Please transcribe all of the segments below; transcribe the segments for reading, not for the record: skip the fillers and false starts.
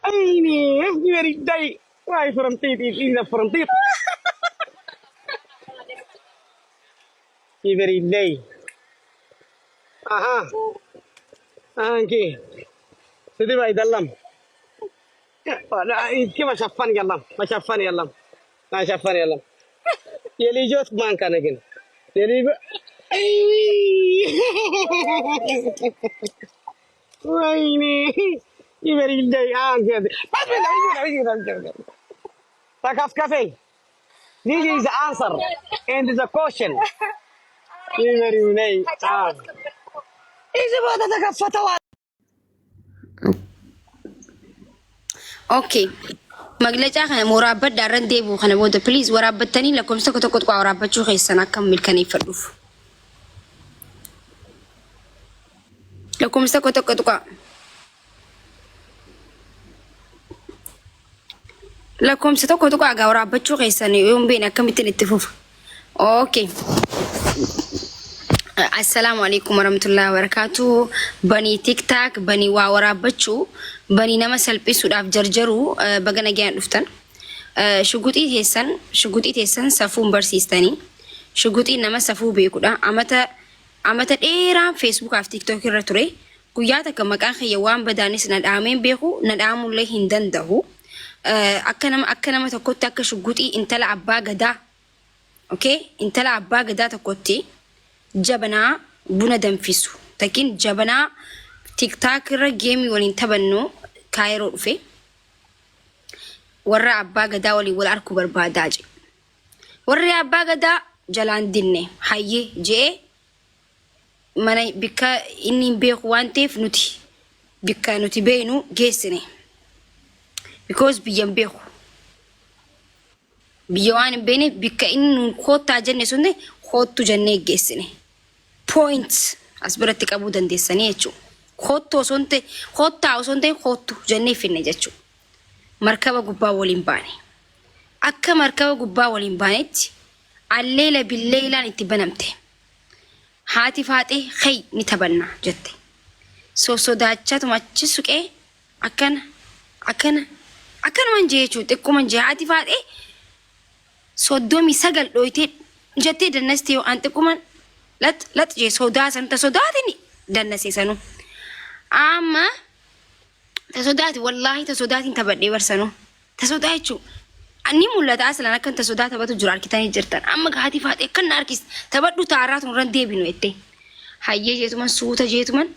عيني very day واي فرنطيط إذا فرنطيط very day أها أنكي سيدي ما يدلم لا كيف ما شافني يلا ما شافني يلا ما شافني يلا يلي جوت مان كان لكن يلي ويني very day كذا بس تكاف كافي this is the answer and the question very day إذا ما تتكفى اوكي مغلطة خنا مرابط دارن ديبو خنا بود بليز ورابطني لكم سكو تكو تقوا ورابط شو خيسنا كمل كني فردوف لكم سكو تكو تقوا لكم ستكو تقوا ورابط شو خيسنا يوم بينا كم تلتفوف اوكي السلام عليكم ورحمة الله وبركاته بني تيك تاك بني ورابطشو بني نما سلبسو داف جرجرو بغنا جان دفتن شغوتي هيسن سفون برسيستاني شغوتي نما سفو بيكودا امتا ديرا فيسبوك اف تيك توك رتوري كوياتا كمكان خيوان بدانيس ندامين بيخو ندامو له هندندهو اكنما تكوتا كشغوتي انتلا عبا غدا اوكي انتلا عبا غدا تكوتي جبنا بنا دنفسو لكن جبنا تيك تاك جيمي ولين تبنو كايرو في ورا عبا غدا ولي والاركو برباداجي ورا عبا غدا جلان ديني حي جي ماني بكا اني بيخ وانتيف نوتي بكا نوتي بينو جيسني because بيان بيخو بيوان بيني بكا انو خوتا جنة سنة خوتو جنة جيسني points asbiratti qabuu dandeessanii jechuudha. Kottaa osoo hin ta'in kottu jennee finne jechuudha. Markaba gubbaa waliin baane. Akka markaba gubbaa waliin baanetti alleela billeelaan itti banamte. Haati faaxee hay ni taphanna jette. Sodaachatuma achi suqee akkanumaan jee jechuudha. Xiqqooman jee haati faaxee 39 dhooytee jettee dannastee yoo aan xiqqooman لا تجي سودات انت سوداتني دنسي سنو اما تسوداتي والله تسوداتي انت بدي ورسنو تسوداتي شو اني مولات اصلا انا كنت سودات بتو جرار كتاني جرتن اما غاتي فاتي كن ناركيس تبدو تارات رن دي بينو ايتي هاي جيتو من سوتا جيتو من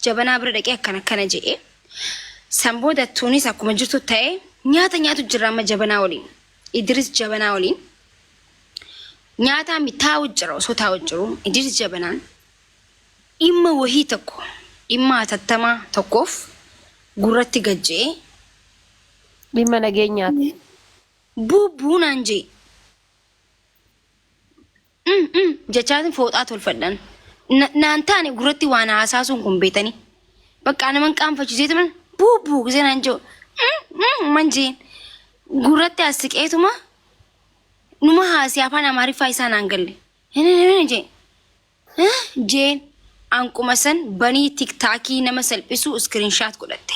جبنا بردك كان جي سامبودا تونس اكو مجرتو تاي نياتا جرام جبنا ولين ادريس جبنا ولين نياتا متاو جرو سو تاو جرو ادريس جبنان إما وهي تكو إما تتما تكوف غورتي غجي بما نجينياتي بو نانجي جاتين فوتات والفدان نانتاني غورتي وانا اساسون كون بيتاني بقى انا من قام فجي زيت من بو زين انجو منجي غورتي اسكيتوما نما هاسي افانا ماري فايسان انغلي هنا جين انكو مسن بني تيك تاكي نما سلبسو سكرين شات قدته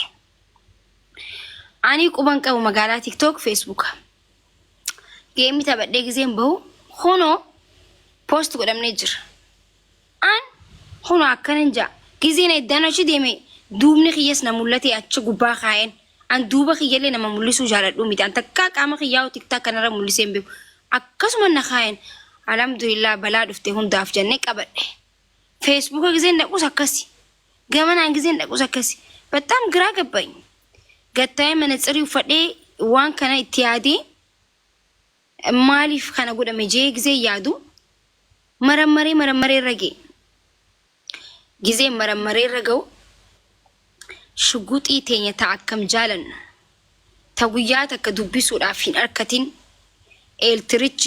اني قبن قو مغالا تيك توك فيسبوك جيمي تبدي غزين بو هونو بوست قدم نجر ان هونو اكننجا غزين ادانوشي ديمي دوبني خيس نمولتي اتش غبا خاين ان دوبا خيلي نما مولسو جالدو ميت انت كاما خياو تيك تاك نرا مولسين بيو اكسما نخاين الحمد لله بلا دفتي هون داف جنك ابد فيسبوك غزين نقوس اكسي غمن غزين نقوس اكسي በጣም ግራ ገባኝ ገታዬ መነጽሪው ፈዴ ዋን ከነ ኢትያዲ ማሊፍ ከነ ጎደ መጄ ጊዜ ያዱ መረመሬ ረጌ ጊዜ መረመሬ ረገው ሽጉጢ ቴኛ ታከም ጃለን ተጉያ ተከዱቢሱ ዳፊን አርከቲን ኤልትሪቺ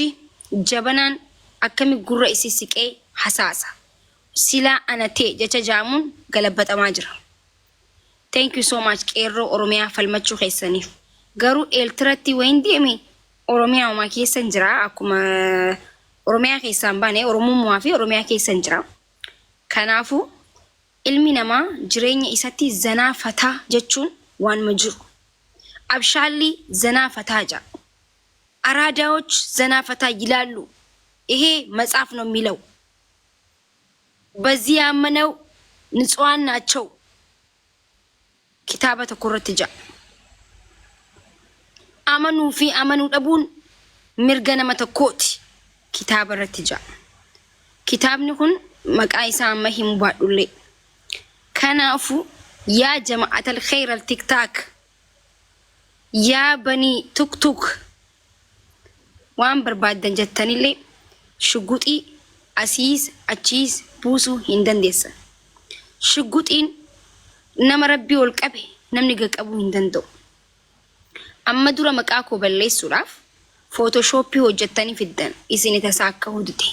ጀበናን አከሚ ጉራ ኢሲሲቄ ሐሳሳ ሲላ አነቴ ጀቻ ጃሙን ገለበጠማ ጅራ thank you so much qeerroo oromiyaa falmachuu keessaniif garuu eeltirratti wayin deeme oromiyaa uma keessan jira akkuma oromiyaa keessan baane oromummaa fi oromiyaa keessan jira kanaafu ilmi namaa jireenya isatti zanaa fataa jechuun waan majiru አብሻሊ ዘና ፈታጃ አራዳዎች ዘና ፈታ ይላሉ። ይሄ መጽሐፍ ነው የሚለው። በዚህ ያመነው ንጹሃን ናቸው። ኪታበ ተኮረትጃ አመኑ ፊ አመኑ ደቡን mirgana matakooti kitaaba irratti jira. Kitaabni kun maqaa isaa amma hin baadhulle. Kanaafu yaa jama'atal khayral tiktaak yaa banii tuktuk waan barbaadan jettanillee shugguxii asiis achiis buusuu hin dandeessan. Shugguxiin nama rabbii ol qabe namni qaqqabuu hin danda'u. Amma dura maqaa koo balleessuudhaaf Photoshopii hojjettanii fiddan isin tasaakka hudute.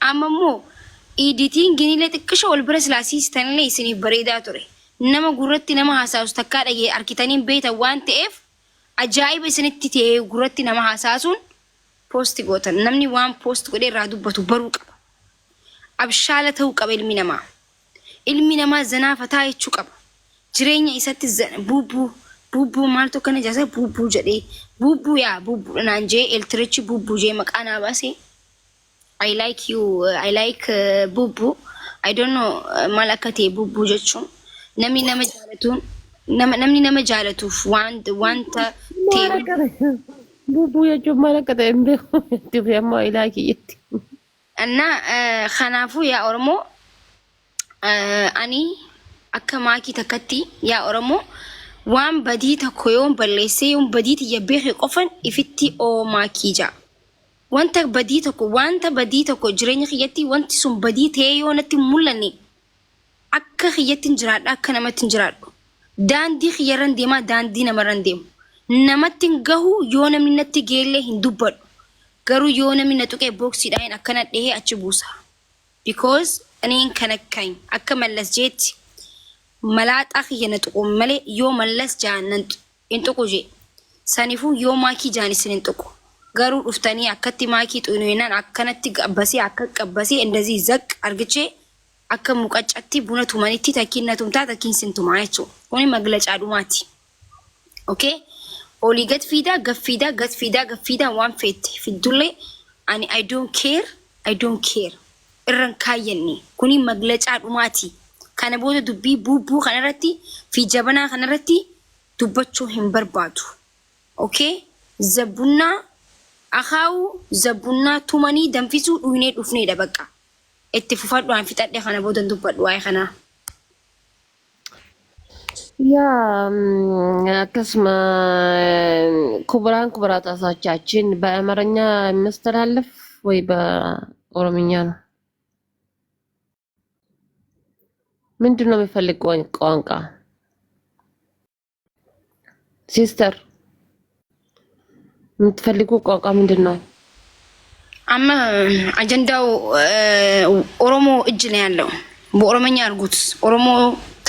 Amma immoo editing ginilee xiqqisha ol bira silaasiistanillee isiniif bareedaa ture. Nama gurratti nama haasaasu takkaa dhagee arkitaniin beektan waan ta'eef ajaa'iba isinitti ta'ee gurratti nama hasaasuun poosti gootan. Namni waan poost godhee irraa dubbatu baruu qaba. Abshaala ta'uu qaba ilmi namaa. Ilmi namaa zanaa fataa jechuu qaba. Jireenya isatti bubbuu maaltu kana jasa bubbuu jedhee bubbuu yaa bubbuu naanjee eltirichi bubbuu jee maqaan baase. I like you, I like bubbuu. I don't know maal akka ta'e bubbuu jechuun namni nama jaalatuuf wanta ta'e bubbuu jechuun maal akka ta'e hin beeku jechuuf ammoo I like jetti. Anna kanaafuu yaa Oromoo ani akka maakii takkatti yaa Oromoo waan badii tokko yoon balleessee yoon badii tiyya beekee qofan ifitti maakii jaa. Wanta badii tokko jireenya kiyyatti wanti sun badii ta'ee yoo natti mul'anne akka kiyyatti hin jiraadha akka namatti hin jiraadhu. Daandii kiyyarran deemaa daandii namarran deemu. Namatti hin gahu yoo namni natti geellee hin dubbadhu. Garuu yoo namni na tuqee booksiidhaan akkana dhehee achi buusa. Because aniin kan akka mallas jeetti malaaxaa kiyya na tuqu malee yoo mallas jaanan hin tuqu jee. Sanifuu yoo maakii jaanis hin tuqu. Garuu dhuftanii akkatti maakii xunuunaan akkanatti qabbasee akka qabbasee indazii zaq argichee akka muqaccatti buna tumanitti takkiin na tumtaa takkiin sin tumaa jechuudha. Kuni maglacaa dhumaati. Okay? Olii gad fiidaa waan feette fiddullee ani I don't care irran kaayyanne kuni maglacaa dhumaati. Kana booda dubbii bubbuu kanarratti fi jabanaa kanarratti dubbachuu hin barbaadu. Okay? Zabunnaa akaawu zabunnaa tumanii danfisuu dhuunee dhufneedha bakka. Itti fufadhuaan fixadhe kana booda dubbadhu waa'ee kanaa. ያ ከስማ ኩብራን ኩብራታቻችን በአማርኛ የሚስተላለፍ ወይ በኦሮምኛ ነው? ምንድነው የሚፈልግ ቋንቋ? ሲስተር የምትፈልጉ ቋንቋ ምንድነው? አማ አጀንዳው ኦሮሞ እጅ ነው ያለው። በኦሮምኛ አርጉት። ኦሮሞ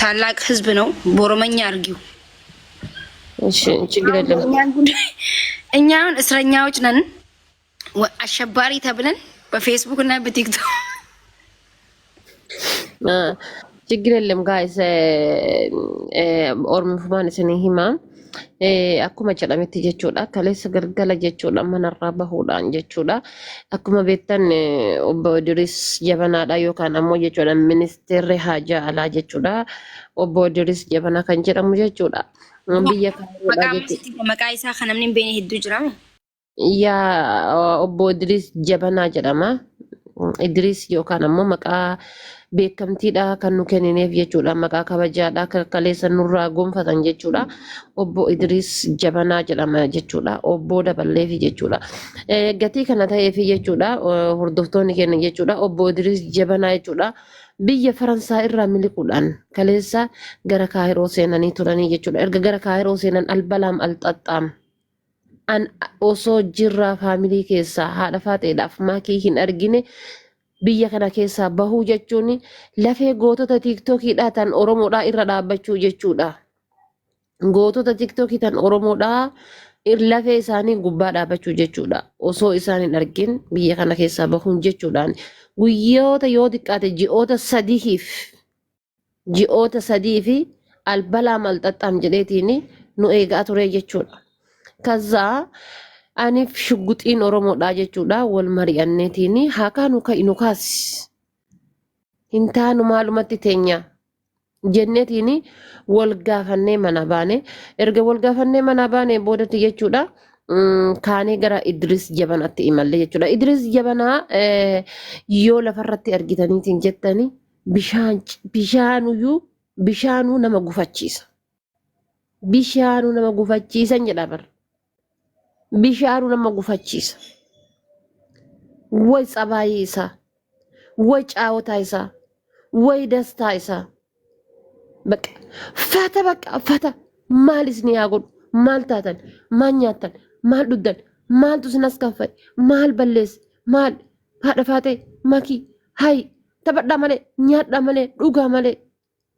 ታላቅ ህዝብ ነው። በኦሮምኛ አርጊው። እሺ ችግር የለም። እኛውን እስረኛዎች ነን። አሸባሪ ተብለን በፌስቡክ እና በቲክቶክ ችግር የለም ጋይስ ኦሮሞፋን ስኒ ሂማ akkuma jedhametti jechuudha kaleessa galgala jechuudha manarraa bahuudhaan jechuudha akkuma beektan obbo Idris Jabanaadha yookaan ammoo jechuudha ministeerri haajaa alaa jechuudha obbo Idris Jabanaa kan jedhamu jechuudha biyya kana jechuudha maqaa isaa kan namni hin beekne hedduu jira yaa obbo Idris Jabanaa jedhama Idris yookaan ammoo maqaa beekamtiidha kan nu kennineef jechuudha maqaa kabajaadha kaleessa nurraa gonfatan jechuudha obbo Idris Jabanaa jedhama jechuudha obbo daballeefi jechuudha gatii kana ta'eef jechuudha hordoftoonni kennan jechuudha obbo Idris Jabanaa jechuudha biyya Faransaa irraa miliquudhaan kaleessa gara Kaahiroo seenanii turanii jechuudha erga gara Kaahiroo seenan albalaam alxaxxaam an osoo jirraa faamilii keessaa haadha faaxeedhaaf maakii hin argine biyya kana keessaa bahuu jechuun lafee gootota tiiktokiidhaa tan Oromoodhaa irra dhaabbachuu jechuudha. Gootota tiiktokii tan Oromoodhaa lafee isaanii gubbaa dhaabbachuu jechuudha. Osoo isaan hin argin biyya kana keessaa bahuun jechuudhaan guyyoota yoo xiqqaate ji'oota sadii fi albalaam alxaxxaam jedheetiin nu eegaa ture jechuudha. Kazaa aniif shugguxiin Oromoodhaa jechuudha wal mari'anneetiin haakaa nu ka'inu kaas hin taanu maalumatti teenya jenneetiin wal gaafannee mana baane erga wal gaafannee mana baane boodatti jechuudha. Kaanee gara Idris Jabanaatti imalle jechuudha. Idris Jabanaa yoo lafarratti argitaniitiin jettanii bishaanuu nama gufachiisa. Bishaanuu nama gufachiisan jedha bar. Bishaanuu nama gufachiisa. Way tsabaayii isaa, way caawotaa isaa, way dastaa isaa. Bakka fata maalis ni haa godhu, maal taatan, maal nyaatan, maal dhugdan, maaltu sinas kaffale, maal balleesse, maal haadha faatee makii hayi taphadhaa malee, nyaadhaa malee, dhugaa malee.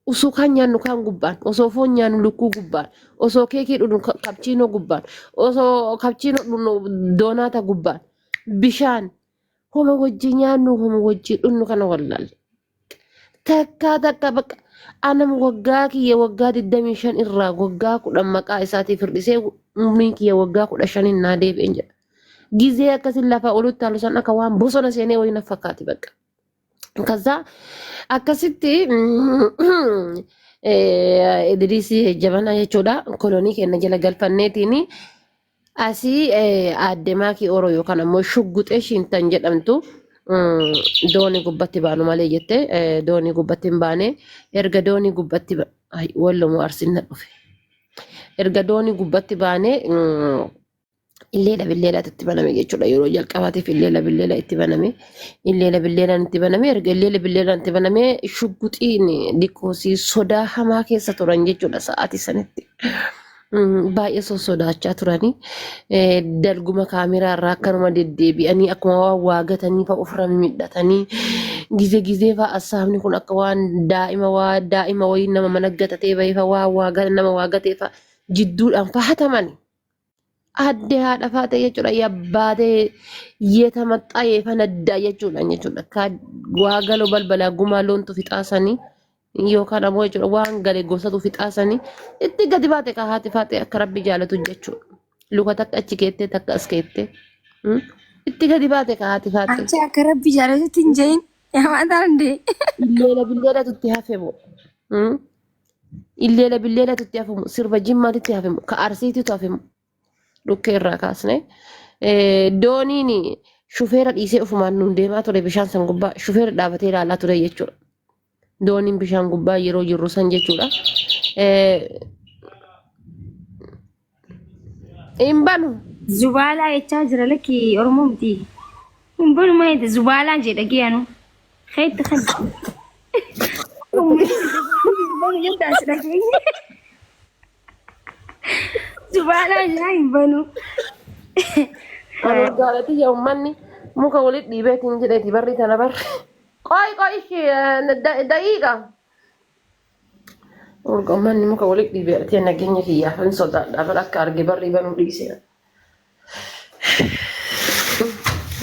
Osoo kan nyaannu kan gubbaan, osoo foon nyaannu lukkuu gubbaan, osoo keekii dhugnu kapchiinoo gubbaan, osoo kapchiinoo dhugnu doonaata gubbaan, bishaan homa wajji nyaannu homa wajji dhugnu kana wallaalle. Takka bakka anam waggaa kiyya waggaa 25 irraa waggaa 10 maqaa isaatiif hirdhisee umriin kiyya waggaa 15 naa deebi'een jedha. Gizee akkasin lafa olutti halu san akka waan bosona seenee wayii na fakkaati bakka. Kaza akkasitti Idris Jabanaa jechuudha kolonii kenna jala galfanneetiin asii aadde Maakii Oroo yookaan ammoo shugguxee Shintan jedhamtu doonii gubbatti baanu malee jette doonii gubbatti hin baane erga doonii gubbatti wallumu arsinna dhufe erga doonii gubbatti baane illeedha itti baname jechuudha yeroo jalqabaatiif illeedha itti baname illeedhaan itti baname erga illeedhaan itti baname shugguxiin dikkoosii sodaa hamaa keessa turan jechuudha sa'aatii sanitti. Baay'ee sodaachaa turanii dalguma kaameraa irraa akkanuma deddeebi'anii akkuma waan waagatanii fa'a ofirra midhatanii gizee fa'a assaabni kun akka waan daa'ima wayii nama mana gatatee bahee fa'a nama waagatee fa'a jidduudhaan fahatamani. Addee haadha faate jechuudha yabbaatee yeeta maxxaayee fanaddaa jechuudha. Waagaloo balbalaa gumaa loontu fixaasanii. Yookaan ammoo jechuudha waan galee gosatu fixaasanii itti gadi baate ka haati faate akka rabbi jaalatu jechuudha. Luka takka achi keettee takka as keettee itti gadi baate ka haati faate. Achi akka rabbi jaalatutti hin jeeyin yaa taandee. Illeela tutti hafemu. Illeela tutti hafemu sirba jimmaatitti hafemu ka arsiititu hafemu. Dhukkee irraa kaasne dooniin shufeera dhiisee ofumaan nuun deemaa ture bishaan san gubbaa shufeera dhaabatee ilaalaa ture jechuudha. Dooniin bishaan gubbaa yeroo jirru san jechuudha. Imbanu. Zubaalaa jechaa jira lakki Oromoo miti. Imbanu maayete zubaalaa jedha giyaanu. Khayta khayta. Imbanu jetta asira keenya. Zubaalaa jira imbanu. Anu gaalati yaa ummanni muka walitti dhiibeetiin jedheeti barri tana barri. Qoy daqiiqa. Orgommanni muka walitti dhiibeetii nageenya kiyyaaf hin sodaadha bara akka arge barri banuu dhiisee.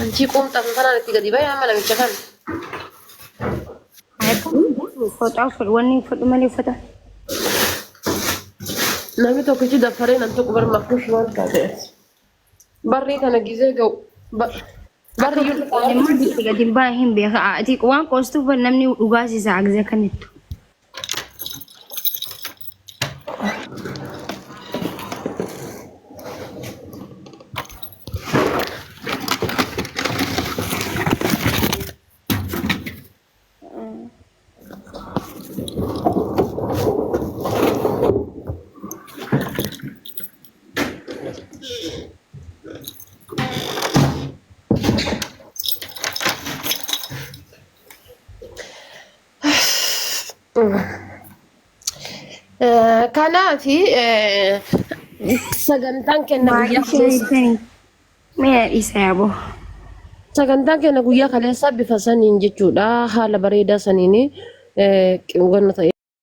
Anchi qumxan kanaan itti gadi bayaa mana micha kan. Fotaa wanni fudhu malee uffata. Namni tokkichi daffaree nan tokko bar makkuush waan taatee. Barri kana gizee ga'u. Barri Namni bitti gadi baa hin beeka. Ati waan qoostuuf namni dhugaasisaa agzee kanittu. Kanaafi sagantaan kenna guyyaa kaleessa. Mee isa yaaboo. Sagantaan kenna guyyaa kaleessa bifa saniin jechuudha haala bareedaa saniin qinqonna ta'e.